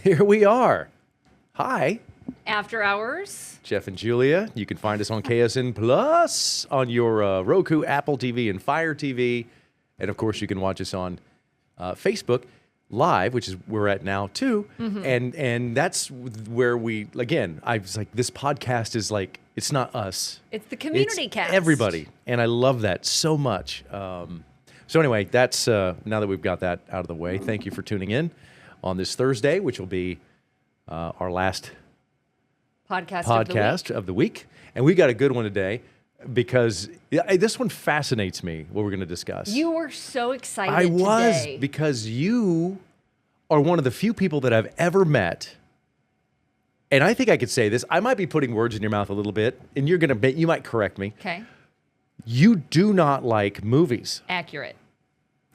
Here we are. Hi. After Hours. Jeff and Julia. You can find us on KSN Plus, on your Roku, Apple TV, and Fire TV. And, of course, you can watch us on Facebook Live, which is where we're at now, too. Mm-hmm. And that's where we, again, I was like, this podcast is like, it's not us. It's the community cast. Everybody. And I love that so much. So anyway, that's now that we've got that out of the way, thank you for tuning in on this Thursday, which will be our last podcast of the week. And we got a good one today because this one fascinates me, what we're going to discuss. You were so excited I was, today. because you are one of the few people that I've ever met. And I think I could say this. I might be putting words in your mouth a little bit, and you might correct me. Okay. You do not like movies. Accurate.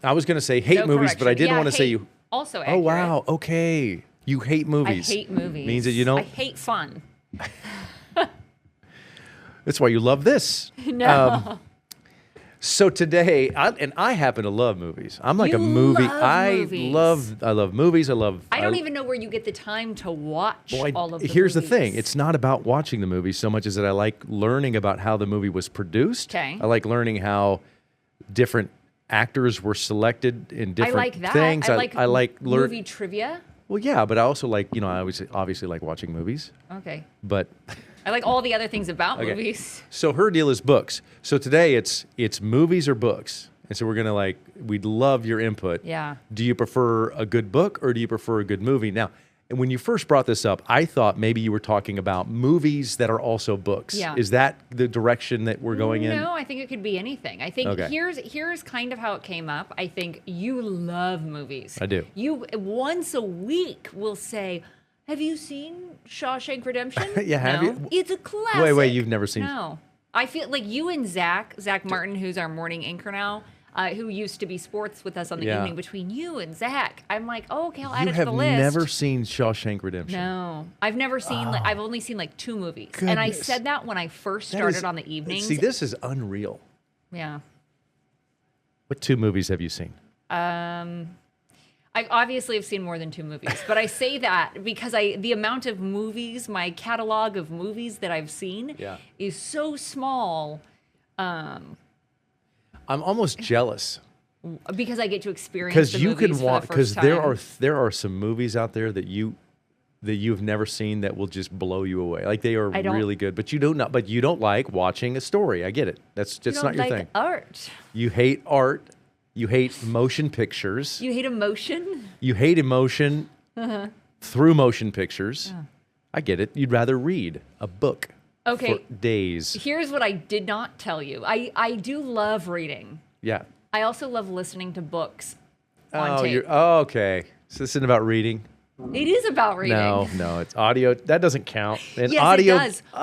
I was going to say hate No movies, correction. but I didn't Yeah, want to say hate. you. Also accurate. Oh, wow. Okay. You hate movies. I hate movies. Means that you don't. I hate fun. That's why you love this. No. So today, I happen to love movies. I'm like You a movie. love I movies. love movies. I don't even know where you get the time to watch all of the Here's movies. the thing. It's not about watching the movie so much as that I like learning about how the movie was produced. Okay. I like learning how different actors were selected in different I like that. things. I like learn. movie trivia. Well, yeah, but I also like, I obviously like watching movies. Okay. But I like all the other things about Okay. movies. So her deal is books. So today it's movies or books. And so we're going to we'd love your input. Yeah. Do you prefer a good book or do you prefer a good movie? Now, and when you first brought this up, I thought maybe you were talking about movies that are also books. Yeah. Is that the direction that we're going in? No, I think it could be anything. I think Okay. here's kind of how it came up. I think you love movies. I do. You once a week will say, "Have you seen Shawshank Redemption?" Yeah, have No. you? It's a classic. Wait, you've never seen? No. I feel like you and Zach Martin, who's our morning anchor now, who used to be sports with us on the Yeah. evening, between you and Zach, I'm like, oh, okay, I'll add You it to have the list. never seen Shawshank Redemption. No, I've never seen. I've only seen like 2 movies, and I Goodness. said that when I first That started is- on the evenings. See, this is unreal. Yeah. What 2 movies have you seen? I obviously have seen more than 2 movies, but I say that because the amount of movies, my catalog of movies that I've seen Yeah. is so small I'm almost jealous. because I get to experience Because the you movies can for watch. the first Because time. there are some movies out there that you've never seen that will just blow you away. Like they are I don't- really good. But you don't like watching a story. I get it. That's You just don't not your like thing. art. You hate art. You hate motion pictures. You hate emotion. You hate emotion Uh-huh. through motion pictures. I get it. You'd rather read a book Okay. for days. Here's what I did not tell you. I do love reading. Yeah. I also love listening to books on tape. Okay. So this isn't about reading. It is about reading. No, it's audio. That doesn't count. And Yes, it audio, does. Oh,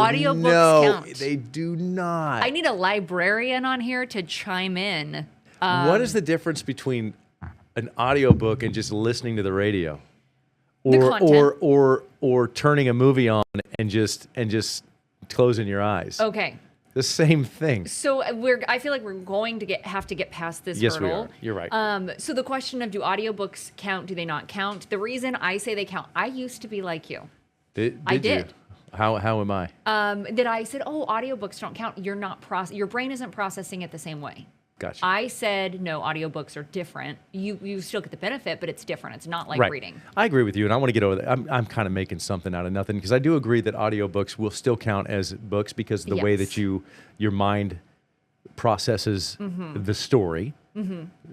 Audiobooks no, count. they do not. I need a librarian on here to chime in. What is the difference between an audiobook and just listening to the radio? content. Or turning a movie on and just closing your eyes. Okay. The same thing. So I feel like we're going to have to get past this Yes, we hurdle. are. You're right. So the question of do audiobooks count? Do they not count? The reason I say they count, I used to be like you. Did I you? did. How am I? That I said, oh, audiobooks don't count. You're not your brain isn't processing it the same way. Gotcha. I said no, audiobooks are different. You still get the benefit, but it's different. It's not like Right. reading. I agree with you, and I want to get over that. I'm kind of making something out of nothing because I do agree that audiobooks will still count as books because of the way that Yes. your mind processes the story.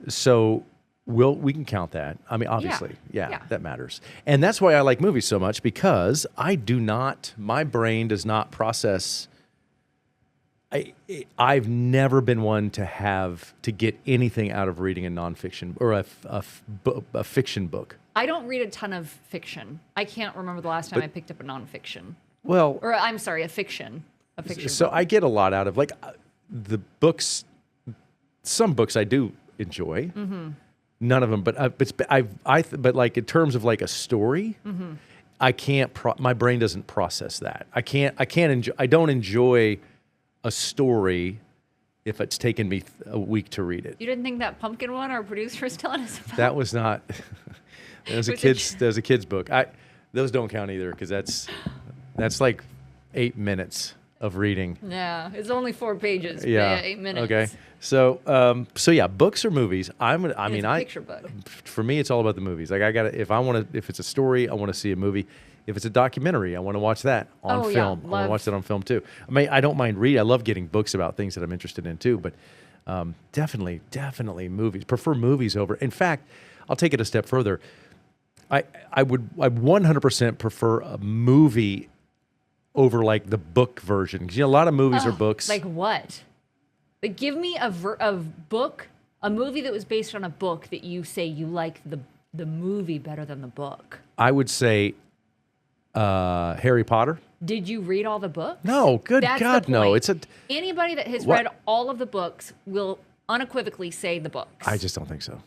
So we can count that. I mean, obviously, yeah, that matters. And that's why I like movies so much because my brain does not process. I've never been one to get anything out of reading a nonfiction or a fiction book. I don't read a ton of fiction. I can't remember the last time I picked up a nonfiction. Well, Or I'm sorry, a fiction. A fiction. so book. I get a lot out of the books. Some books I do enjoy. None of them, but like in terms of like a story, I can't. My brain doesn't process that. I can't enjoy. I don't enjoy a story if it's taken me a week to read it. You didn't think that pumpkin one our producer was telling us about? That was not. There's a Was kid's book. Those don't count either because that's like 8 minutes of reading. Yeah, it's only 4 pages. Yeah. 8 minutes. Okay. So yeah, books or movies. Picture book. For me, it's all about the movies. Like if it's a story, I want to see a movie. If it's a documentary, I want to watch that on film. I want to watch that on film too. I mean, I don't mind reading. I love getting books about things that I'm interested in too. But definitely movies. Prefer movies over. In fact, I'll take it a step further. I 100% prefer a movie over like the book version because a lot of movies are books. Like what? Like give me a book, a movie that was based on a book that you say you like the movie better than the book. I would say Harry Potter. Did you read all the books? No, good That's God, the no. point. Anybody that has read all of the books will unequivocally say the books. I just don't think so.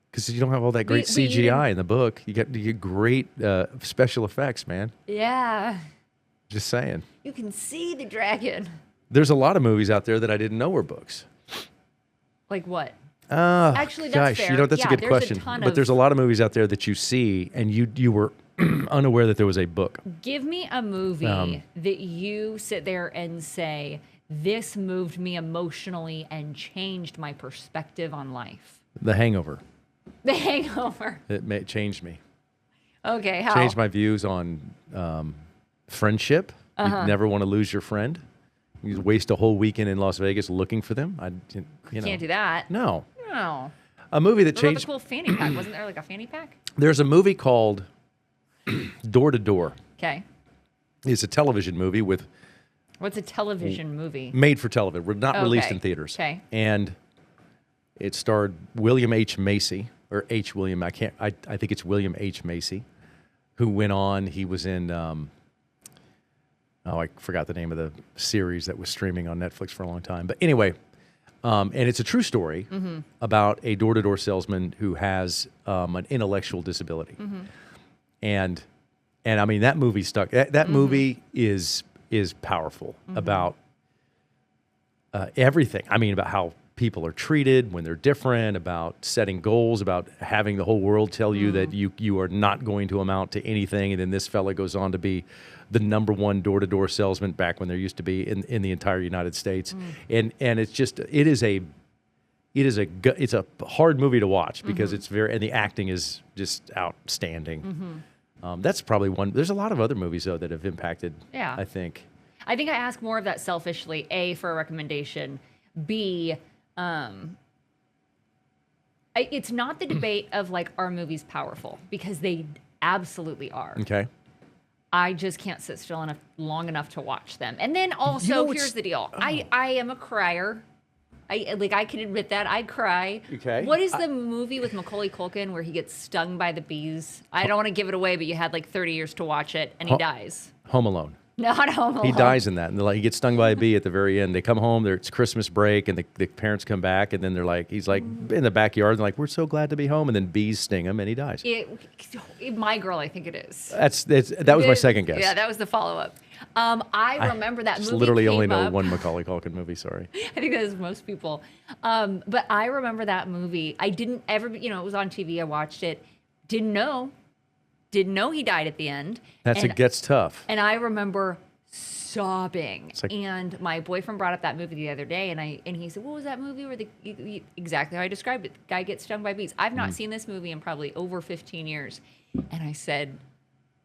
Because you don't have all that great CGI in the book. You get great special effects, man. Yeah. Just saying. You can see the dragon. There's a lot of movies out there that I didn't know were books. Like what? Actually, that's fair. That's a good question. But there's a lot of movies out there that you see and you were unaware that there was a book. Give me a movie that you sit there and say, this moved me emotionally and changed my perspective on life. The Hangover. The Hangover. It changed me. Okay, how? Changed my views on friendship. You never want to lose your friend. You waste a whole weekend in Las Vegas looking for them. Can't do that. No. No. A movie that What about changed. the cool fanny pack? Wasn't there like a fanny pack? There's a movie called Door to Door. Okay. It's a television movie with What's a television movie? made for television. We're not released in theaters. Okay. And it starred William H. Macy or H. William. I think it's William H. Macy, who went on. He was in. I forgot the name of the series that was streaming on Netflix for a long time. But anyway, and it's a true story about a door-to-door salesman who has an intellectual disability. And I mean, that movie stuck. That movie is powerful about everything. I mean, about how people are treated when they're different, about setting goals, about having the whole world tell you that you are not going to amount to anything. And then this fella goes on to be the #1 door-to-door salesman back when there used to be in the entire United States. And it's a hard movie to watch because it's and the acting is just outstanding. That's probably one. There's a lot of other movies though that have impacted. Yeah. I think I ask more of that selfishly. A, for a recommendation. B, it's not the debate of like, are movies powerful? Because they absolutely are. Okay. I just can't sit still long enough to watch them. And then also, here's the deal. I am a crier. I can admit that. I cry. Okay. What is the movie with Macaulay Culkin where he gets stung by the bees? I don't want to give it away, but you had like 30 years to watch it, and he dies. Home Alone. Not Home Alone. He dies in that, and he gets stung by a bee at the very end. They come home, it's Christmas break, and the parents come back, and then he's like in the backyard, and they're like, we're so glad to be home, and then bees sting him, and he dies. My Girl, I think it is. That was my second guess. Yeah, that was the follow-up. I remember that movie. Literally only know one Macaulay Culkin movie. Sorry. I think that is most people. But I remember that movie. I didn't ever, it was on TV. I watched it. Didn't know he died at the end. It gets tough. And I remember sobbing. And my boyfriend brought up that movie the other day, and he said, "What was that movie where exactly how I described it? The guy gets stung by bees." I've not seen this movie in probably over 15 years, and I said,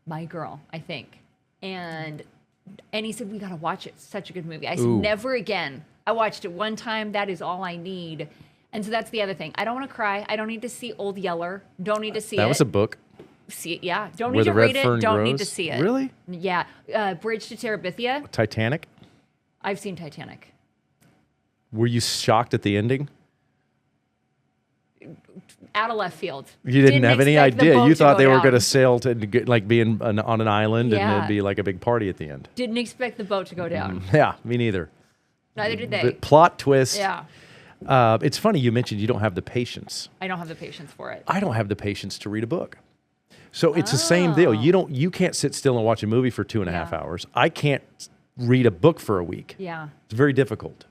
"My Girl," I think, and he said, "We got to watch it. It's such a good movie." I said, "Never again. I watched it one time. That is all I need." And so that's the other thing. I don't want to cry. I don't need to see Old Yeller. Don't need to see it. That was a book. See it, yeah. Don't need to read it. Don't need to see it. Really? Yeah. Bridge to Terabithia. Titanic? I've seen Titanic. Were you shocked at the ending? Out of left field. You didn't have any idea. You thought they were going to sail to be on an island and it'd be like a big party at the end. Didn't expect the boat to go down. Yeah, me neither. Neither did they. But plot twist. Yeah. It's funny you mentioned you don't have the patience. I don't have the patience for it. I don't have the patience to read a book. So it's the same deal. You can't sit still and watch a movie for 2.5 hours. I can't read a book for a week. Yeah. It's very difficult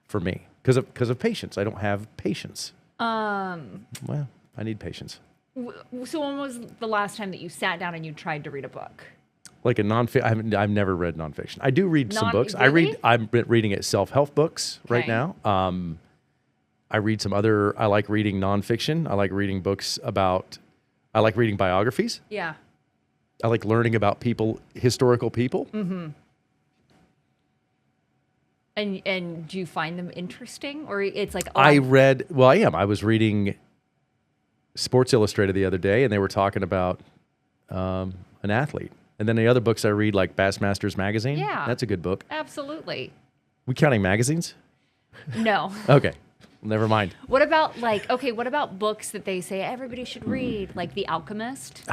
for me because of patience. I don't have patience. Well, I need patience. So when was the last time that you sat down and you tried to read a book? Like a nonfiction. I've never read nonfiction. I do read some books. Really? I'm reading it self-help books right Okay. now. I read some other. I like reading nonfiction. I like reading books about. I like reading biographies. Yeah. I like learning about people, historical people. Mm-hmm. And do you find them interesting, or it's like I was reading Sports Illustrated the other day, and they were talking about an athlete. And then the other books I read, like Bassmasters Magazine. Yeah. That's a good book. Absolutely. We counting magazines? No. Okay. Never mind. What about what about books that they say everybody should read, like The Alchemist?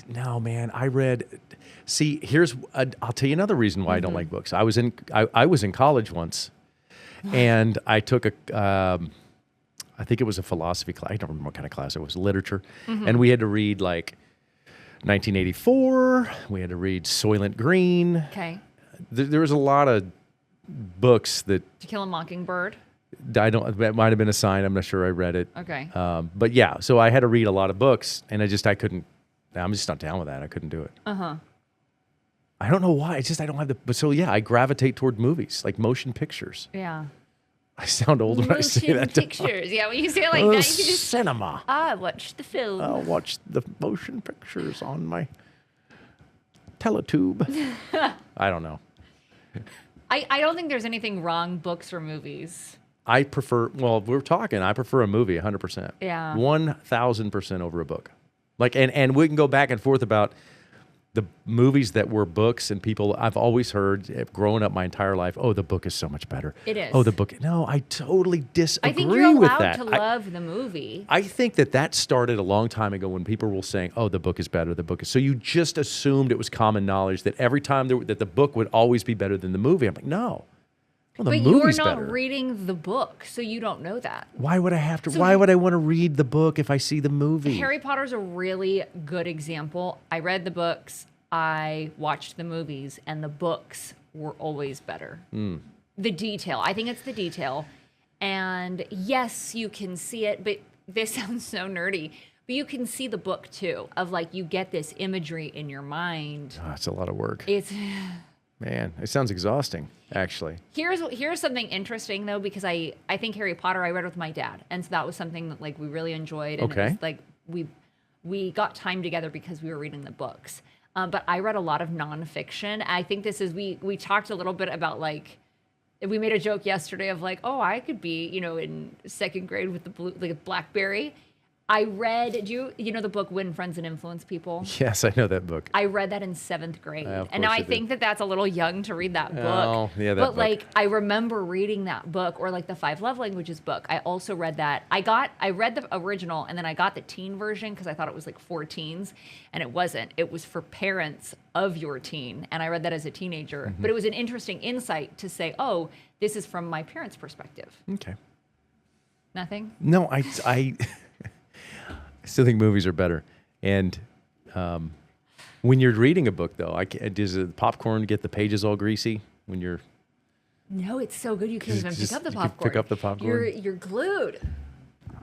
No, man. I read. See, I'll tell you another reason why I don't like books. I was in college once, and I took I think it was a philosophy class. I don't remember what kind of class it was, literature, and we had to read like 1984. We had to read Soylent Green. Okay. There was a lot of books that To Kill a Mockingbird. that might have been a sign. I'm not sure I read it. Okay. But yeah, so I had to read a lot of books, and I couldn't. I'm just not down with that. I couldn't do it. I don't know why. It's just I don't have the. But so yeah, I gravitate toward movies like motion pictures. Yeah. I sound old when I say that. Pictures. Yeah, when you say it like that, you can just cinema. I watched the film. I'll watch the motion pictures on my teletube. I don't know. I don't think there's anything wrong, books or movies. I prefer. Well, we're talking. I prefer a movie 100%. Yeah. 1,000% over a book. Like, and we can go back and forth about the movies that were books and people. I've always heard, growing up my entire life, oh, the book is so much better. It is. Oh, the book. No, I totally disagree I think you're with allowed that. to love the movie. I think that started a long time ago when people were saying, oh, the book is better, the book is. So you just assumed it was common knowledge that every time that the book would always be better than the movie. I'm like, no. Well, the But you're movie's not better. reading the book, so you don't know that. Why would I have to? Why would I want to read the book if I see the movie? Harry Potter's a really good example. I read the books, I watched the movies, and the books were always better. The detail. I think it's the detail. And yes, you can see it, but this sounds so nerdy. But you can see the book too, of like you get this imagery in your mind. Oh, it's a lot of work. It's Man, it sounds exhausting, actually. Here's something interesting though, because I think Harry Potter I read with my dad, and so that was something that like we really enjoyed. And Okay. it was like we got time together because we were reading the books. But I read a lot of nonfiction. I think this is we talked a little bit about like we made a joke yesterday of like, oh, I could be in second grade with the blue like BlackBerry. I read, do you know the book Win Friends and Influence People? Yes, I know that book. I read that in 7th grade. Of And now course I you think that that's a little young to read that book. Oh, yeah, that But book. like, I remember reading that book, or like the 5 Love Languages book. I also read that. I read the original, and then I got the teen version because I thought it was like for teens, and it wasn't. It was for parents of your teen. And I read that as a teenager. Mm-hmm. But it was an interesting insight to say, oh, this is from my parents' perspective. Okay. Nothing? No, I still think movies are better. And when you're reading a book, though, does the popcorn get the pages all greasy when you're? No, it's so good you can't even pick up the you can popcorn. pick up the popcorn? You're glued.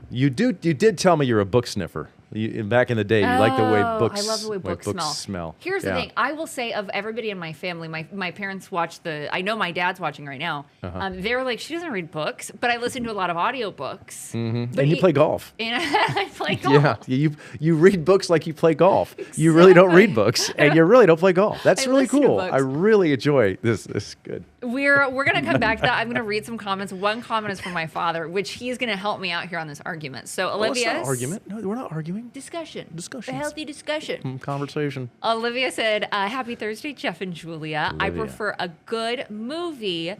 You did tell me you're a book sniffer. Back in the day, you like the way books. I love the way books smell. Here's the thing. I will say of everybody in my family, my parents watch I know my dad's watching right now. They're like, she doesn't read books, but I listen to a lot of audiobooks. Mm-hmm. And you play golf. And I play golf. Yeah, you read books like you play golf. You really don't read books, and you really don't play golf. That's I really listen to cool. books. I really enjoy this. This is good. We're gonna come back to that. I'm gonna read some comments. One comment is from my father, which he's gonna help me out here on this argument. So Well, it's Olivia, not argument. No, we're not arguing. discussions, a Discussions. healthy discussion. Conversation. Olivia said, happy Thursday, Jeff and Julia. I Olivia. prefer a good movie,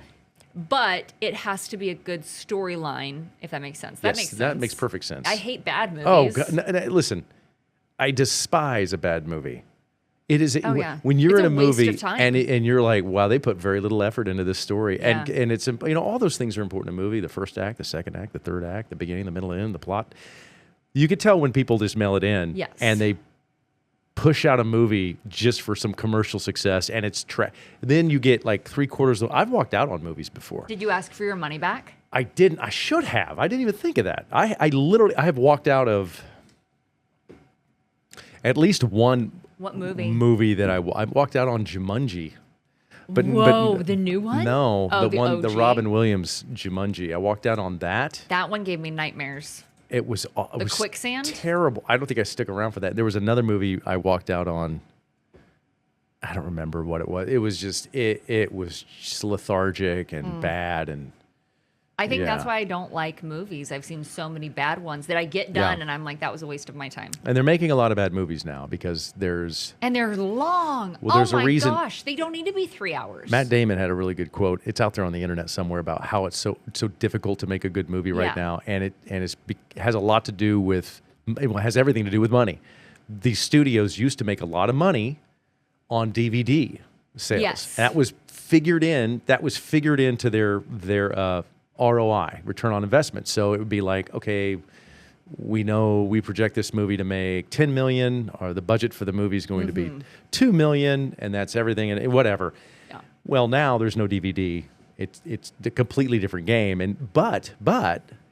but it has to be a good storyline, if that makes sense. That Yes, makes sense. that makes perfect sense. I hate bad movies. Oh, God, no, listen, I despise a bad movie. It is Oh, yeah. when you're It's in a a waste movie of time. and you're like, wow, they put very little effort into this story, and Yeah. and it's all those things are important in a movie: the first act, the second act, the third act, the beginning, the middle, and end, the plot. You could tell when people just mail it in, Yes. and they push out a movie just for some commercial success, and it's then you get like 3/4 of. I've walked out on movies before. Did you ask for your money back? I didn't. I should have. I didn't even think of that. I literally have walked out of At least one What movie? movie that I walked out on Jumanji. Whoa, the new one? No, Oh, the one, the OG? Robin Williams Jumanji. I walked out on that. That one gave me nightmares. It was The quicksand? terrible. I don't think I stuck around for that. There was another movie I walked out on. I don't remember what it was. It was just it was just lethargic and bad, and I think that's Yeah. why I don't like movies. I've seen so many bad ones that I get done Yeah. and I'm like, that was a waste of my time. they're making a lot of bad movies now because there's And they're long. Well, there's oh a my reason- gosh, they don't need to be 3 hours. Matt Damon had a really good quote. It's out there on the internet somewhere about how it's so difficult to make a good movie right Yeah. now, and it has a lot to do with it has everything to do with money. These studios used to make a lot of money on DVD sales. Yes. That was figured into their ROI, return on investment. So it would be like, okay, we know we project this movie to make 10 million, or the budget for the movie is going to be 2 million, and that's everything, and whatever. Yeah. Well, now there's no DVD. It's a completely different game. And but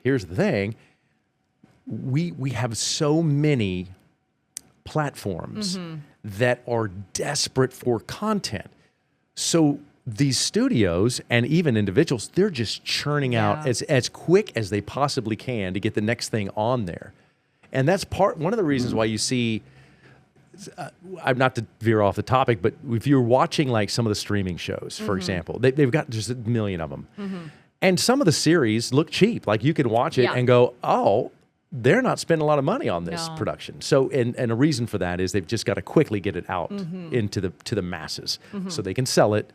here's the thing: we have so many platforms that are desperate for content. So these studios and even individuals, they're just churning out Yeah. as quick as they possibly can to get the next thing on there. And that's one of the reasons why you see, I'm not to veer off the topic, but if you're watching like some of the streaming shows, for example, they've got just a million of them. And some of the series look cheap. Like you can watch it Yeah. and go, oh, they're not spending a lot of money on this No. production. So, and a reason for that is they've just got to quickly get it out into the masses so they can sell it,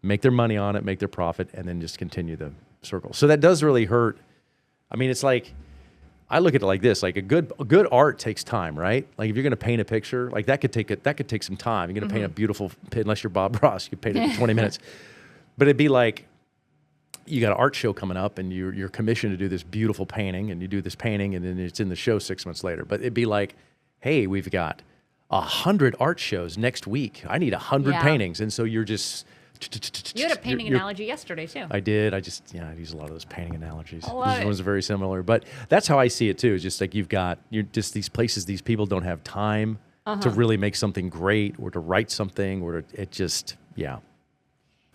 make their money on it, make their profit, and then just continue the circle. So that does really hurt. I mean, it's like, I look at it like this: like a good art takes time, right? Like if you're going to paint a picture, like that could take some time. You're going to paint a beautiful, unless you're Bob Ross, you paint it in 20 minutes. But it'd be like, you got an art show coming up, and you're commissioned to do this beautiful painting, and you do this painting, and then it's in the show 6 months later. But it'd be like, hey, we've got 100 art shows next week. I need 100 Yeah. paintings, and so you're just. You had a painting analogy yesterday too. I did. I use a lot of those painting analogies. I love These it. ones are very similar, but that's how I see it too. It's just like you're just these places, these people don't have time to really make something great or to write something or it just, yeah,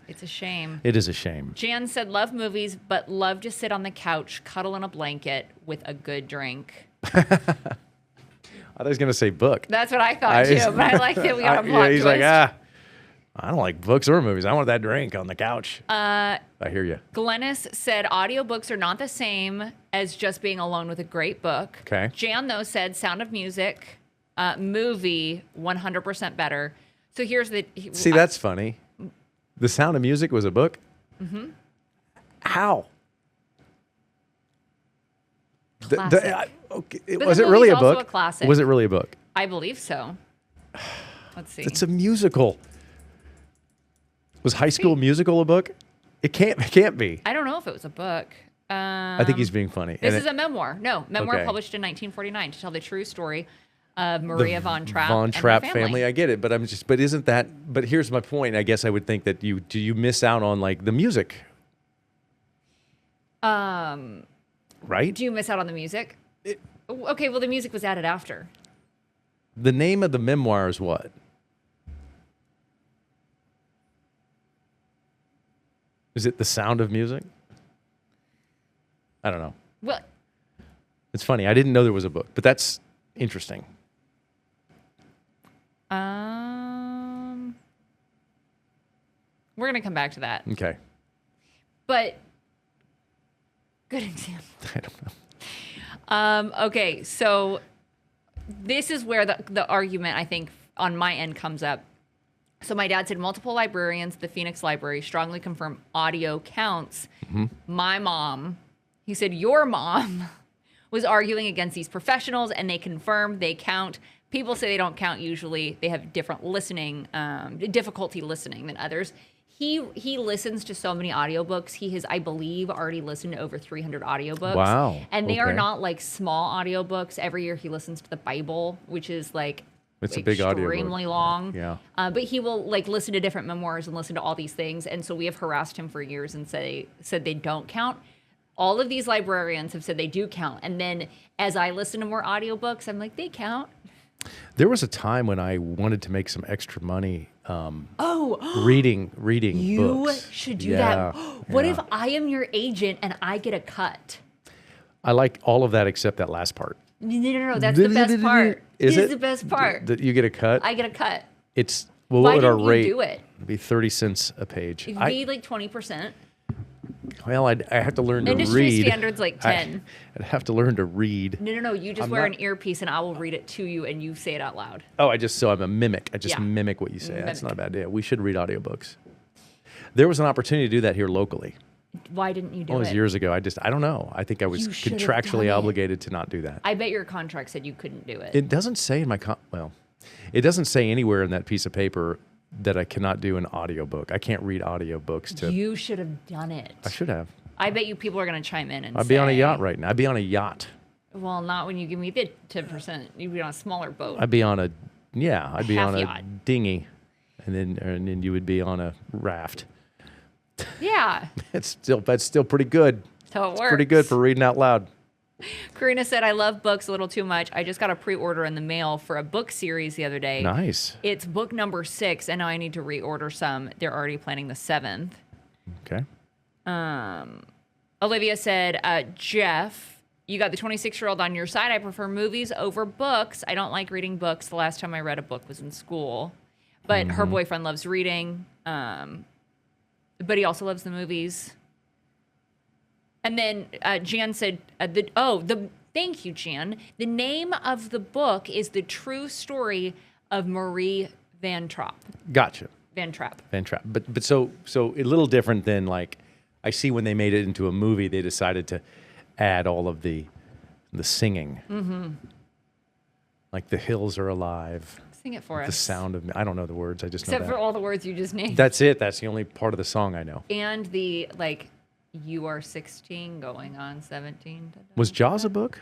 It's a shame. it is a shame. Jan said, love movies, but love to sit on the couch, cuddle in a blanket with a good drink. I was going to say book. That's what I thought too, but I like that we got a plot he's twist. like, I don't like books or movies. I want that drink on the couch. I hear you. Glennis said audiobooks are not the same as just being alone with a great book. Okay. Jan, though, said Sound of Music, movie, 100% better. So here's the... See, that's funny. The Sound of Music was a book? Mm-hmm. How? Classic. Okay. But Was the it really movie's a also book? a classic. Was it really a book? I believe so. Let's see. It's a musical. Was High School Musical a book? It can't be. I don't know if it was a book. I think he's being funny. This And is a memoir. No, memoir Okay. published in 1949 to tell the true story of Maria von Trapp. Von and her Trapp family. family. I get it, but isn't that? But here's my point. I guess I would think that you miss out on like the music, right? Do you miss out on the music? Okay, well, the music was added after. The name of the memoir is what? Is it The Sound of Music? I don't know. Well, It's funny. I didn't know there was a book, but that's interesting. we're going to come back to that. Okay. But good example. I don't know. Okay, so this is where the argument, I think, on my end comes up. So my dad said multiple librarians, the Phoenix Library, strongly confirm audio counts. My mom, he said, your mom was arguing against these professionals, and they confirmed they count. People say they don't count usually. They have different listening, difficulty listening than others. He listens to so many audiobooks. He has, I believe, already listened to over 300 audiobooks. Wow. And they are Okay. not like small audiobooks. Every year he listens to the Bible, which is like It's a big audiobook. extremely long. Yeah. But he will like listen to different memoirs and listen to all these things. And so we have harassed him for years and said they don't count. All of these librarians have said they do count. And then as I listen to more audiobooks, I'm like, they count. There was a time when I wanted to make some extra money Oh, reading you books. should do that. What yeah. if I am your agent and I get a cut? I like all of that except that last part. No. That's the best part. Is This it? is the best part. That you get a cut? I get a cut. It's well, Why what would our didn't you rate? do it? It'd be 30 cents a page. It'd be like 20%. Well, I have to learn to Industry read. standard's like 10. I'd have to learn to read. No. You just I'm wear not- an earpiece and I will read it to you and you say it out loud. Oh, I'm a mimic. I just Yeah. mimic what you say. That's Mimic. not a bad idea. We should read audiobooks. There was an opportunity to do that here locally. Why didn't you do It was it? years ago. I don't know. I think I was You should have contractually done it. obligated to not do that. I bet your contract said you couldn't do it. It doesn't say in my it doesn't say anywhere in that piece of paper that I cannot do an audiobook. I can't read audiobooks to You should have done it. I should have. I bet you people are going to chime in and I'd be on a say, yacht right now. I'd be on a yacht. Well, not when you give me the 10%. You'd be on a smaller boat. I'd be on a I'd be Half on a yacht. dinghy, and then you would be on a raft. Yeah. That's still pretty good. So it works. Pretty good for reading out loud. Karina said, I love books a little too much. I just got a pre-order in the mail for a book series the other day. Nice. It's book number 6, and now I need to reorder some. They're already planning the 7th. Okay. Olivia said, Jeff, you got the 26-year-old on your side. I prefer movies over books. I don't like reading books. The last time I read a book was in school. But her boyfriend loves reading. But he also loves the movies. And then Jan said, thank you, Jan. The name of the book is The True Story of Marie Van Trapp. Gotcha. Van Trapp. Van Trapp. But so a little different than like I see when they made it into a movie, they decided to add all of the singing. Mm-hmm. Like the hills are alive. Sing it for The us. sound of I don't know the words. I just know Except that. for all the words you just named. That's it. That's the only part of the song I know. And the, like, you are 16 going on 17. Was Jaws a book?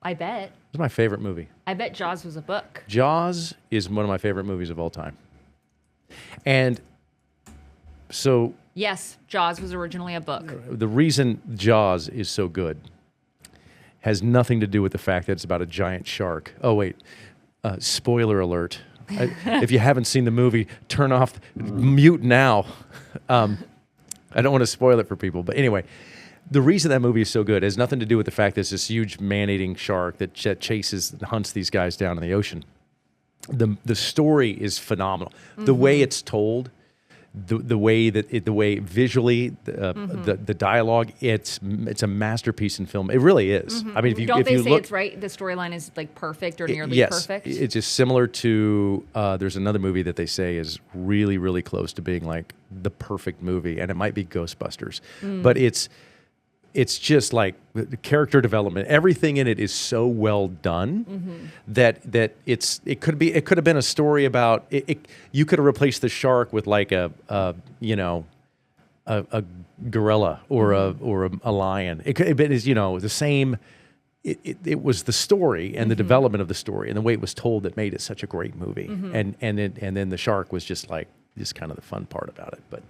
I bet. It was my favorite movie. I bet Jaws was a book. Jaws is one of my favorite movies of all time. And so Yes, Jaws was originally a book. the reason Jaws is so good has nothing to do with the fact that it's about a giant shark. Oh, wait. Spoiler alert. If you haven't seen the movie, turn off, mute now. I don't want to spoil it for people. But anyway, the reason that movie is so good has nothing to do with the fact that it's this huge man-eating shark that chases and hunts these guys down in the ocean. The story is phenomenal. Mm-hmm. The way it's told, the way visually, the dialogue, it's a masterpiece in film. It really is. Mm-hmm. I mean, if you say look, it's right? The storyline is like perfect or nearly yes, perfect. it's just similar to. There's another movie that they say is really, really close to being like the perfect movie, and it might be Ghostbusters, but it's just like the character development. Everything in it is so well done that it could have been a story about it. You could have replaced the shark with like a gorilla or a lion. It could have been the same. It was the story and the development of the story and the way it was told that made it such a great movie. And then the shark was just kind of the fun part about it. But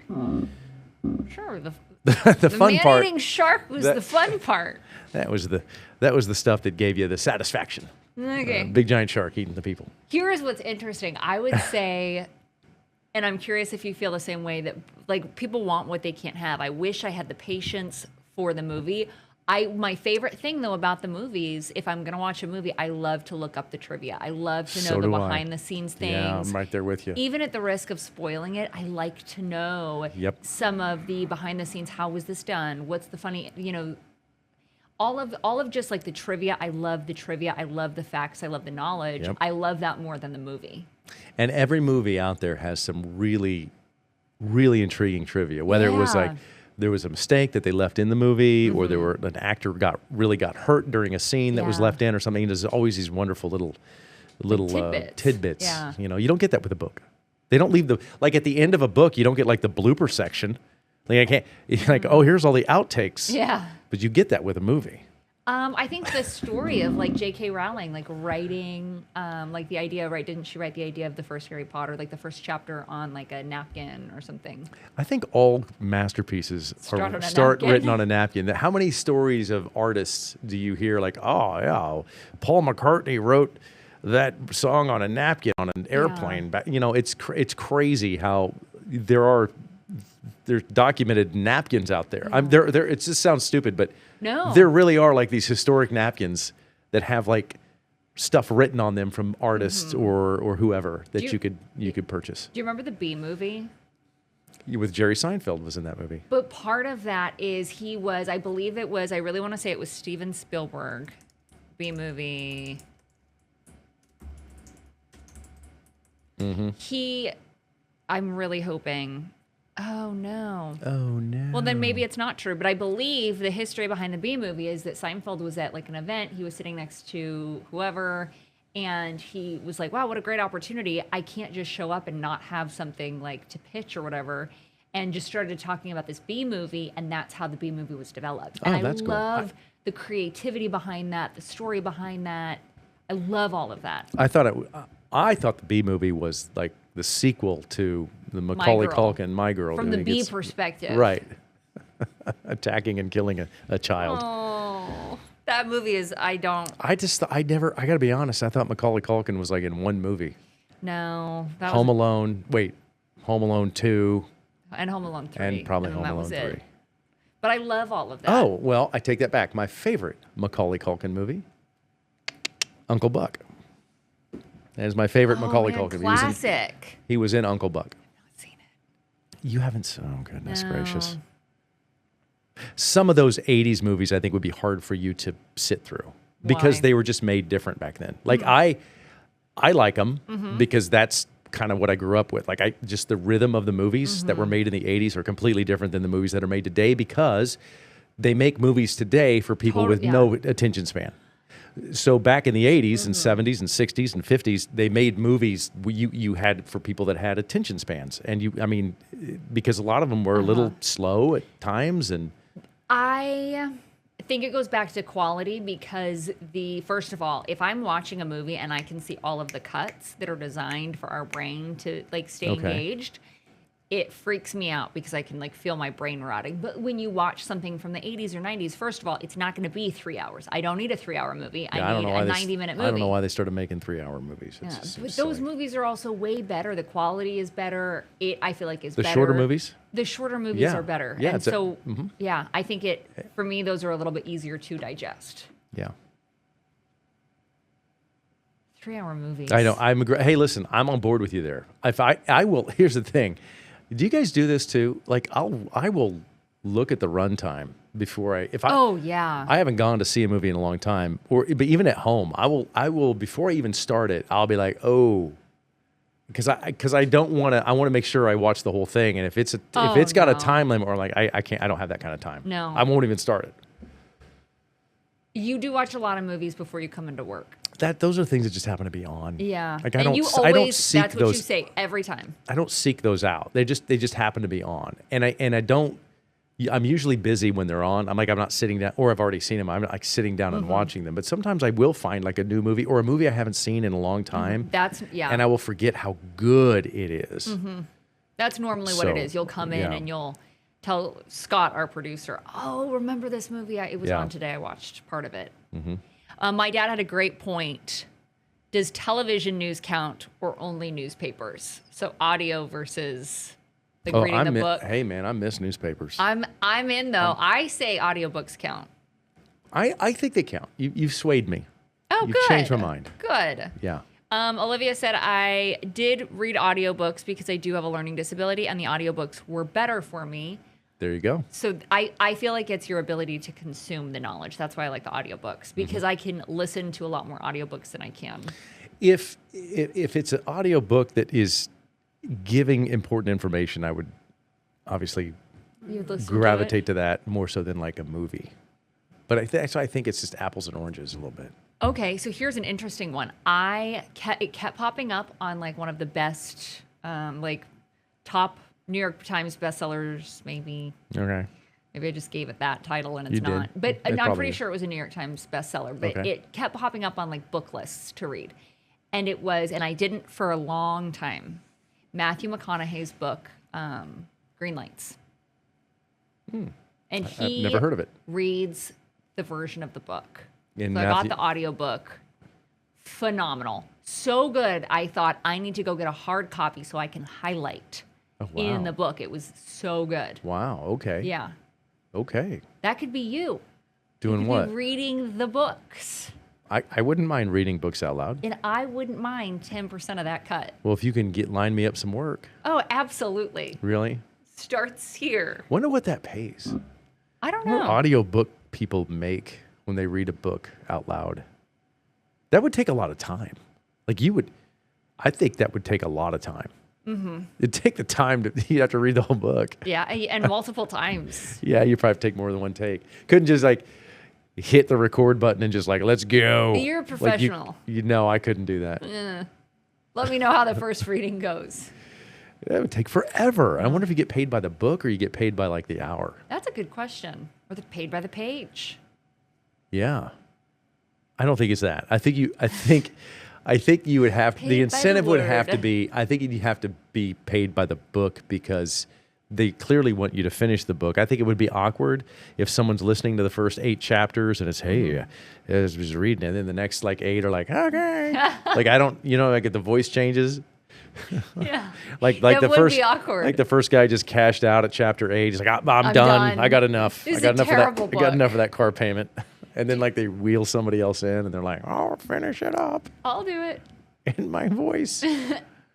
Sure. the fun part. Man-eating shark was the fun part. That was the stuff that gave you the satisfaction. Okay. Big giant shark eating the people. Here is what's interesting. I would say, and I'm curious if you feel the same way, that like people want what they can't have. I wish I had the patience for the movie. My favorite thing though about the movies, if I'm gonna watch a movie, I love to look up the trivia. I love to know So the do I. behind the scenes things. Yeah, I'm right there with you. Even at the risk of spoiling it, I like to know some of the behind the scenes. How was this done? What's the funny, all of just like the trivia. I love the trivia. I love the facts. I love the knowledge. Yep. I love that more than the movie. And every movie out there has some really, really intriguing trivia. Whether it was like there was a mistake that they left in the movie, or an actor got hurt during a scene that was left in, or something. There's always these wonderful little tidbits. Yeah. You don't get that with a book. They don't leave like at the end of a book, you don't get like the blooper section. Like I can't like, oh, here's all the outtakes. Yeah. But you get that with a movie. I think the story of like J.K. Rowling, like writing, like the idea, right? Didn't she write the idea of the first Harry Potter, like the first chapter on like a napkin or something? I think all masterpieces start written on a napkin. How many stories of artists do you hear like, oh, yeah, Paul McCartney wrote that song on a napkin on an airplane. You know, it's crazy how there's documented napkins out there. There. It just sounds stupid, but there really are like these historic napkins that have like stuff written on them from artists or whoever that you could purchase. Do you remember the Bee Movie? With Jerry Seinfeld was in that movie. But part of that is I believe it was, I really want to say it was Steven Spielberg. Bee Movie. I'm really hoping. Oh no. Well, then maybe it's not true. But I believe the history behind the Bee Movie is that Seinfeld was at like an event. He was sitting next to whoever, and he was like, "Wow, what a great opportunity! I can't just show up and not have something like to pitch or whatever." And just started talking about this Bee Movie, and that's how the Bee Movie was developed. And that's cool. I love the creativity behind that, the story behind that. I love all of that. I thought the Bee Movie was like the sequel to the Macaulay Culkin My Girl. From the Bee perspective. Right. Attacking and killing a child. Oh, that movie is, I gotta be honest, I thought Macaulay Culkin was like in one movie. No. Home Alone 2. And Home Alone 3. And probably Home Alone 3. But I love all of that. Oh, well, I take that back. My favorite Macaulay Culkin movie, Uncle Buck. That is my favorite Macaulay Culkin. Classic. He was in Uncle Buck. I've not seen it. You haven't? Oh, goodness gracious. Some of those 80s movies I think would be hard for you to sit through because they were just made different back then. Like I like them because that's kind of what I grew up with. Like just the rhythm of the movies that were made in the 80s are completely different than the movies that are made today because they make movies today for people with no attention span. So back in the 80s and 70s and 60s and 50s, they made movies you had for people that had attention spans. And because a lot of them were a little slow at times. And I think it goes back to quality because first of all, if I'm watching a movie and I can see all of the cuts that are designed for our brain to like stay engaged, it freaks me out because I can like feel my brain rotting. But when you watch something from the 80s or 90s, first of all, it's not going to be 3 hours. I don't need a 3-hour movie. I need a 90-minute movie. I don't know why they started making 3-hour movies. But those movies are also way better. The quality is better. I feel like is better. The shorter movies? The shorter movies are better. Yeah, and so, I think for me, those are a little bit easier to digest. Yeah. 3-hour movies. I know. Hey, listen, I'm on board with you there. If I will, here's the thing. Do you guys do this too? Like I will look at the runtime before I haven't gone to see a movie in a long time, but even at home, I will before I even start it, I'll be like, because I don't want to. I want to make sure I watch the whole thing, and if it's got a time limit or like I can't, I don't have that kind of time. No, I won't even start it. You do watch a lot of movies before you come into work. Those are things that just happen to be on. Yeah, like I don't seek that's what those. You say every time. I don't seek those out. They just happen to be on, and I don't. I'm usually busy when they're on. I'm not sitting down, or I've already seen them. I'm not like sitting down and watching them. But sometimes I will find like a new movie or a movie I haven't seen in a long time. And I will forget how good it is. That's normally what it is. You'll come in and you'll tell Scott, our producer, "Oh, remember this movie? It was on today. I watched part of it." My dad had a great point. Does television news count or only newspapers? So audio versus reading the book. Hey man, I miss newspapers. I'm in though. I say audiobooks count. I think they count. You've swayed me. Oh, You've good. changed my mind. Good. Yeah. Olivia said I did read audiobooks because I do have a learning disability, and the audiobooks were better for me. There you go. So I feel like it's your ability to consume the knowledge. That's why I like the audiobooks, because I can listen to a lot more audiobooks than I can. If it's an audiobook that is giving important information, I would obviously gravitate to that more so than like a movie. But I think it's just apples and oranges a little bit. Okay, so here's an interesting one. It kept popping up on like one of the best, like top New York Times bestsellers, maybe. Okay. Maybe I just gave it that title and it's not. But I'm pretty sure it was a New York Times bestseller. But it kept popping up on like book lists to read. And it was, and I didn't for a long time, Matthew McConaughey's book, Green Lights. And I've never heard of it. Reads the version of the book. I got the audiobook. Phenomenal. So good. I thought I need to go get a hard copy so I can highlight in the book. It was so good. Wow. Okay. Yeah. Okay. That could be you. Doing You could what? be reading the books. I wouldn't mind reading books out loud. And I wouldn't mind 10% of that cut. Well, if you can line me up some work. Oh, absolutely. Really? Starts here. Wonder what that pays. I don't What know. audio book people make when they read a book out loud? That would take a lot of time. Like I think that would take a lot of time. Mm-hmm. It'd take the time you'd have to read the whole book. Yeah, and multiple times. Yeah, you probably take more than one take. Couldn't just like hit the record button and just like, let's go. You're a professional. Like you know, I couldn't do that. Let me know how the first reading goes. That would take forever. I wonder if you get paid by the book or you get paid by like the hour. That's a good question. Or they're paid by the page. Yeah. I don't think it's that. I think you would have Paid the by the incentive would have to word. be, I think you'd have to be paid by the book because they clearly want you to finish the book. I think it would be awkward if someone's listening to the first 8 chapters and it's, hey, I was just reading it. And then the next like 8 are like, okay. Like I don't, like the voice changes. Yeah. Like That the would first, be awkward. like the first guy just cashed out at chapter 8. He's like, I'm done. done. I got enough. This I is got a enough terrible of that. I got book. enough of that car payment. And then like they wheel somebody else in and they're like, oh, finish it up I'll do it. in my voice.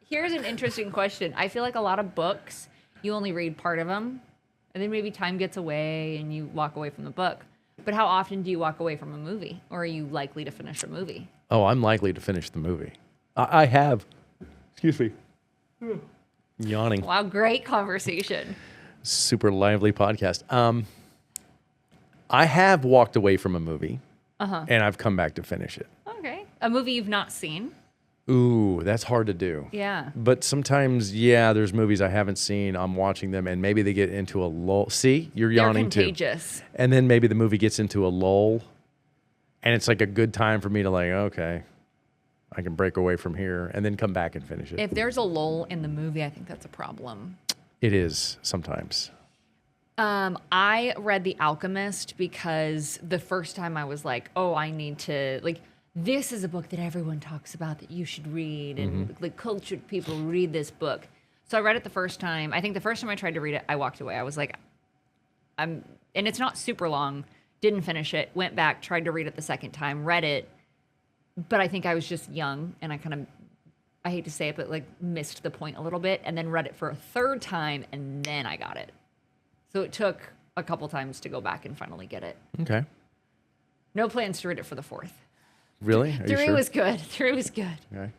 Here's an interesting question. I feel like a lot of books, you only read part of them, and then maybe time gets away and you walk away from the book. But how often do you walk away from a movie? Or are you likely to finish a movie? Oh, I'm likely to finish the movie. I have. Excuse me. Yawning. Wow, great conversation. Super lively podcast. I have walked away from a movie, and I've come back to finish it. Okay. A movie you've not seen? Ooh, that's hard to do. Yeah. But sometimes, there's movies I haven't seen. I'm watching them, and maybe they get into a lull. See, you're They're yawning too. contagious. And then maybe the movie gets into a lull, and it's like a good time for me to like, okay, I can break away from here, and then come back and finish it. If there's a lull in the movie, I think that's a problem. It is sometimes. I read The Alchemist because the first time I was like, oh, I need to, like, this is a book that everyone talks about that you should read, and like cultured people read this book. So I read it the first time. I think the first time I tried to read it, I walked away. I was like, and it's not super long, didn't finish it, went back, tried to read it the second time, read it, but I think I was just young and I hate to say it, but like missed the point a little bit, and then read it for a third time, and then I got it. So it took a couple times to go back and finally get it. Okay. No plans to read it for the fourth. Really? Are you 3 sure? was good. 3 was good. Okay.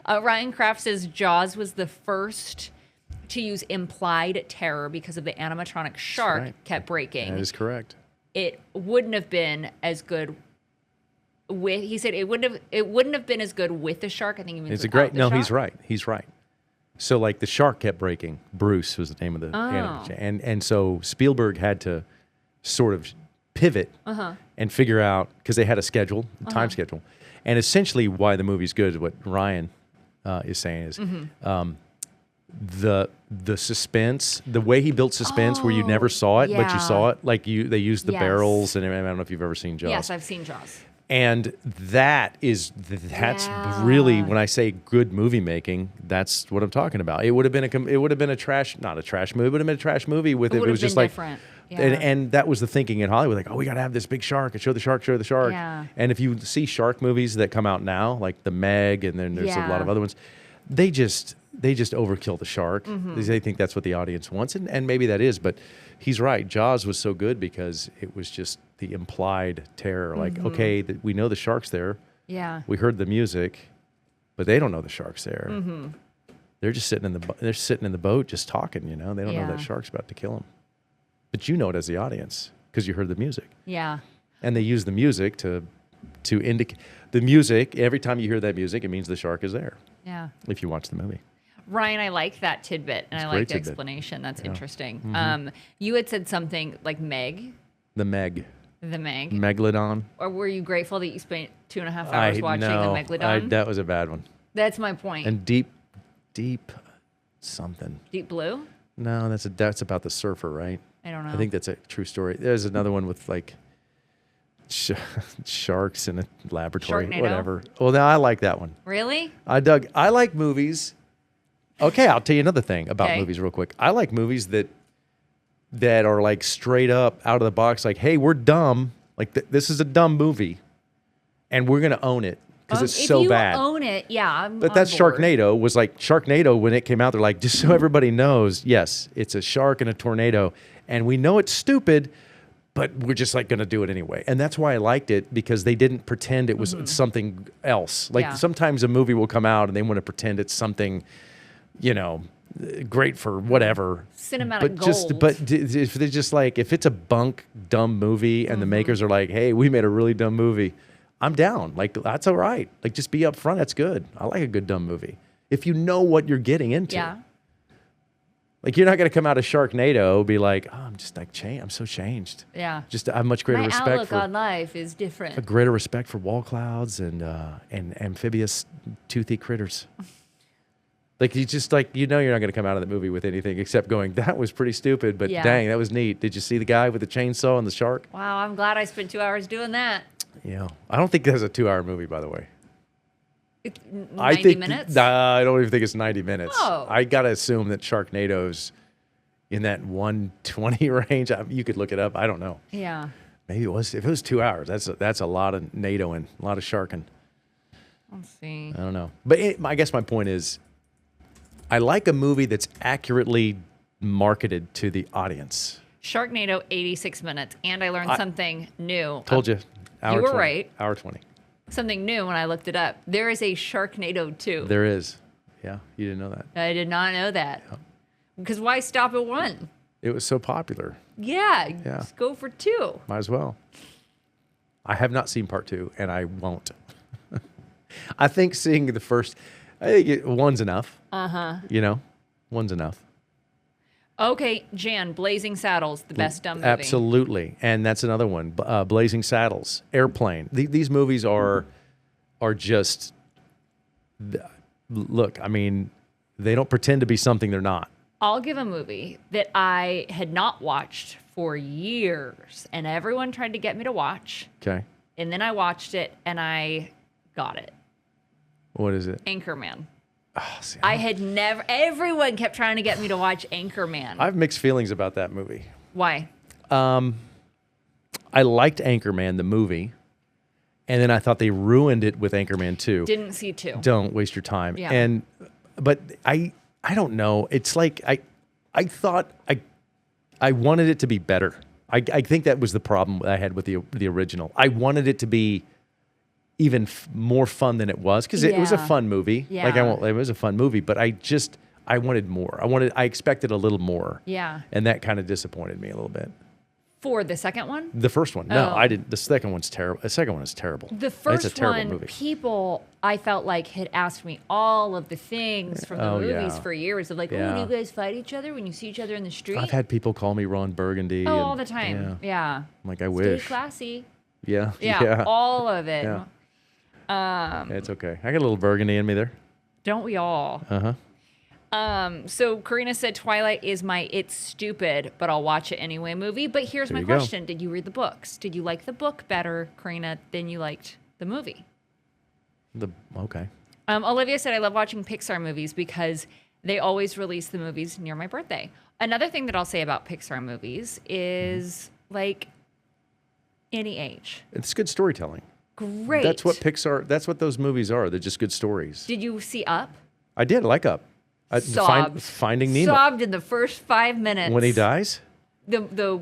Ryan Kraft says Jaws was the first to use implied terror because of the animatronic shark right. kept breaking. That is correct. It wouldn't have been as good with. He said it wouldn't have been as good with the shark. I think he means It's a without great. the No, shark. he's right. He's right. So like the shark kept breaking. Bruce was the name of the animal, and so Spielberg had to sort of pivot and figure out, because they had a schedule, a time schedule, and essentially why the movie's good is what Ryan is saying is the suspense, the way he built suspense, where you never saw it, but you saw it. Like they used the Yes. barrels, and I don't know if you've ever seen Jaws. Yes, I've seen Jaws. And that's really, when I say good movie making, that's what I'm talking about. It would have been a trash, not a trash movie, it would have been a trash movie with It it. would It was have just been like different. Yeah. And that was the thinking in Hollywood, like, oh, we got to have this big shark and show the shark. Yeah. And if you see shark movies that come out now, like The Meg, and then there's a lot Yeah. of other ones, they just overkill the shark. Mm-hmm. They think that's what the audience wants, and maybe that is, but he's right. Jaws was so good because it was just the implied terror. Like, okay, we know the shark's there. Yeah. We heard the music, but they don't know the shark's there. They're just sitting in the boat, just talking. They don't know Yeah. that shark's about to kill them. But you know it as the audience because you heard the music, Yeah. and they use the music to indicate the music. Every time you hear that music, it means the shark is there. Yeah. If you watch the movie, Ryan, I like that tidbit, and It's I a like great the tidbit. explanation. That's interesting. Mm-hmm. You had said something like Meg, the Meg, the Meg. Megalodon. Or were you grateful that you spent 2.5 hours watching the Megalodon? That was a bad one. That's my point. And deep something. Deep Blue? No, that's about the surfer, right? I don't know. I think that's a true story. There's another one with like Sharks in a laboratory, Sharknado? whatever. Well, now I like that one. Really? I like movies. Okay, I'll tell you another thing about Okay. movies real quick. I like movies that are like straight up out of the box, like, hey, we're dumb. Like this is a dumb movie, and we're gonna own it because it's so bad. If you own it, yeah, I'm But on that's board. Sharknado. Was like Sharknado when it came out. They're like, just so everybody knows, yes, it's a shark and a tornado, and we know it's stupid, but we're just like going to do it anyway. And that's why I liked it, because they didn't pretend it was something else. Like Yeah. sometimes a movie will come out and they want to pretend it's something, great for whatever. Cinematic If they're just like, if it's a bunk, dumb movie and the makers are like, hey, we made a really dumb movie, I'm down. Like, that's all right. Like, just be upfront. That's good. I like a good dumb movie. If you know what you're getting into. Yeah. Like, you're not going to come out of Sharknado be like, oh, I'm just like, I'm so changed. Yeah. Just I have much greater My respect outlook for on life is different. a greater respect for wall clouds and amphibious toothy critters. Like, you just like, you're not going to come out of the movie with anything except going, that was pretty stupid, but Yeah. dang, that was neat. Did you see the guy with the chainsaw and the shark? Wow, I'm glad I spent 2 hours doing that. Yeah. I don't think that's a 2-hour movie, by the way. 90 minutes? Nah, I don't even think it's 90 minutes. Oh. I got to assume that Sharknado's in that 120 range. You could look it up. I don't know. Yeah. Maybe it was. If it was 2 hours, that's a lot of NATOing, a lot of sharking. Let's see. I don't know. But I guess my point is, I like a movie that's accurately marketed to the audience. Sharknado, 86 minutes. And I learned something new. Told you. Hour You were 20. right. Hour 20. Something new when I looked it up. There is a Sharknado 2. There is. Yeah, you didn't know that. I did not know that. Because why stop at 1? It was so popular. Yeah, Yeah. just go for 2. Might as well. I have not seen part 2, and I won't. I think seeing the first, one's enough. One's enough. Okay, Jan, Blazing Saddles, the best dumb movie. Absolutely, and that's another one. Blazing Saddles, Airplane. These movies are just. Look, I mean, they don't pretend to be something they're not. I'll give a movie that I had not watched for years, and everyone tried to get me to watch. Okay, And then I watched it, and I got it. what is it? Anchorman. Oh, see, I had never. Everyone kept trying to get me to watch Anchorman. I have mixed feelings about that movie. Why? I liked Anchorman, the movie, and then I thought they ruined it with Anchorman 2. Didn't see 2. Don't waste your time. Yeah. But I don't know. It's like I thought I wanted it to be better. I think that was the problem I had with the original. I wanted it to be even more fun than it was, because it was a Yeah. fun movie. Yeah. Like it was a fun movie, but I wanted more. I expected a little more. Yeah. And that kind of disappointed me a little bit. For the second one? The first one, no, Oh. I didn't. The second one's terrible. The second one is terrible. The It's first a terrible one, movie. people, I felt like, had asked me all of the things from the Oh, movies yeah. for years of like, oh, Yeah. do you guys fight each other when you see each other in the street? I've had people call me Ron Burgundy. all and- the time. Yeah. Yeah. I'm like, I Stay wish. classy. Yeah. Yeah, all of it. Yeah. It's okay. I got a little burgundy in me there. Don't we all? Uh-huh. So Karina said Twilight is my It's Stupid, but I'll watch it anyway movie. But here's There my you go. question. Did you read the books? Did you like the book better, Karina, than you liked the movie? Okay. Olivia said, I love watching Pixar movies because they always release the movies near my birthday. Another thing that I'll say about Pixar movies is like any age. It's good storytelling. Great. That's what those movies are. They're just good stories. Did you see Up? I did. I like Up. Sobbed. Finding Nemo. Sobbed in the first 5 minutes. When he dies? The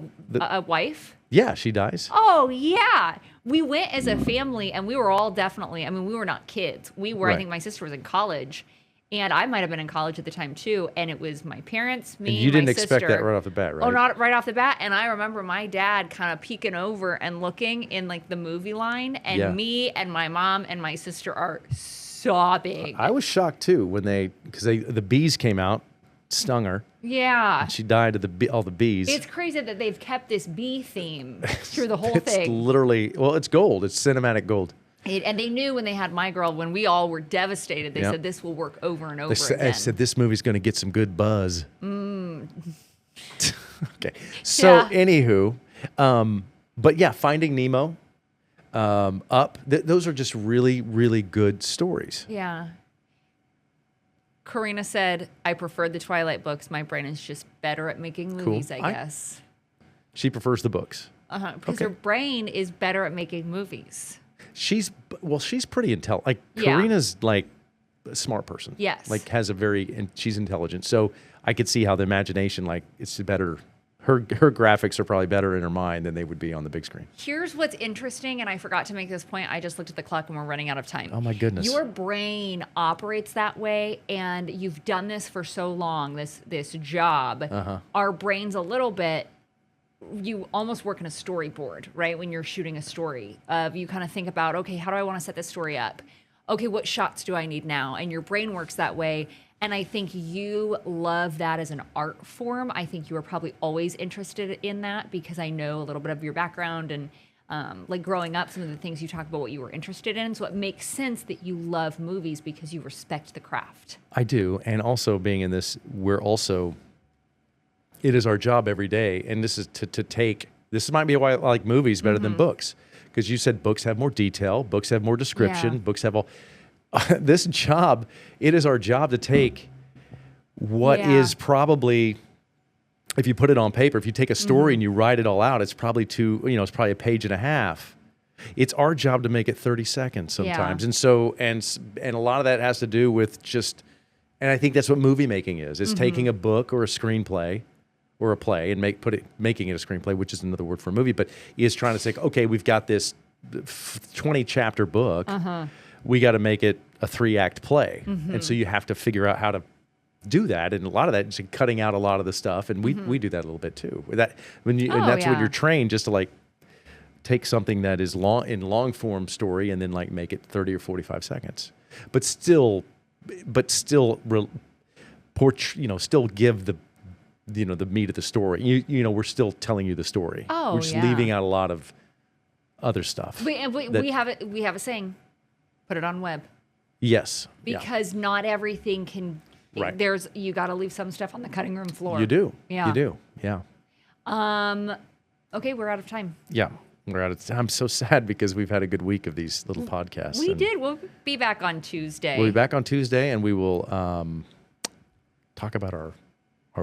wife? Yeah, she dies. Oh, yeah. We went as a family, and we were all definitely, I mean, we were not kids. We were, I Right. think my sister was in college, and I might have been in college at the time, too. And it was my parents, me, And you didn't my expect sister. that right off the bat, right? Oh, not right off the bat. And I remember my dad kind of peeking over and looking in, like, the movie line, and Yeah. me and my mom and my sister are sobbing. I was shocked, too, when because the bees came out, stung her. Yeah. She died of all the bees. It's crazy that they've kept this bee theme through the whole It's thing. literally, well, it's gold. It's cinematic gold. And they knew when they had my girl, when we all were devastated, they Yep. said this will work over and over I again. said this movie's going to get some good buzz. Okay. So, Yeah. anywho, but yeah, Finding Nemo. Up. Those are just really, really good stories. Yeah. Karina said, I preferred the Twilight books. My brain is just better at making movies, I guess. She prefers the books. Because her brain is better at making movies. She's pretty intelligent. Like, Karina's like a smart person. Yes. Like, and she's intelligent. So I could see how the imagination, like, it's better. Her graphics are probably better in her mind than they would be on the big screen. Here's what's interesting, and I forgot to make this point. I just looked at the clock and we're running out of time. Oh my goodness. Your brain operates that way, and you've done this for so long, this job. Our brains a little bit, you almost work in a storyboard, right? When you're shooting a story, you kind of think about, okay, how do I want to set this story up? Okay, what shots do I need now? And your brain works that way. And I think you love that as an art form. I think you were probably always interested in that because I know a little bit of your background and like growing up, some of the things you talk about what you were interested in. So it makes sense that you love movies because you respect the craft. I do. And also being in this, it is our job every day. And this is this might be why I like movies better than books. Because you said books have more detail, books have more description, books have all... This job, it is our job to take what is probably, if you put it on paper, if you take a story and you write it all out, it's probably it's probably a page and a half. It's our job to make it 30 seconds sometimes. And so, and a lot of that has to do with just, and I think that's what movie making is. It's taking a book or a screenplay or a play and making it a screenplay, which is another word for a movie, but is trying to say, okay, we've got this 20 chapter book. We got to make it a 3-act play. And so you have to figure out how to do that. And a lot of that is cutting out a lot of the stuff. And we do that a little bit too. And that's when you're trained just to like take something that is long form story and then like make it 30 or 45 seconds, but still still give the meat of the story. We're still telling you the story. We're just leaving out a lot of other stuff. We have a saying. Put it on web. Yes. Because not everything can. Right. You got to leave some stuff on the cutting room floor. You do. Yeah. You do. Yeah. Okay, we're out of time. Yeah, we're out of time. I'm so sad because we've had a good week of these little podcasts. We did. We'll be back on Tuesday. We'll be back on Tuesday, and we will talk about our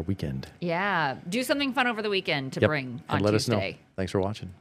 weekend. Yeah. Do something fun over the weekend to bring on Tuesday. And let us know. Thanks for watching.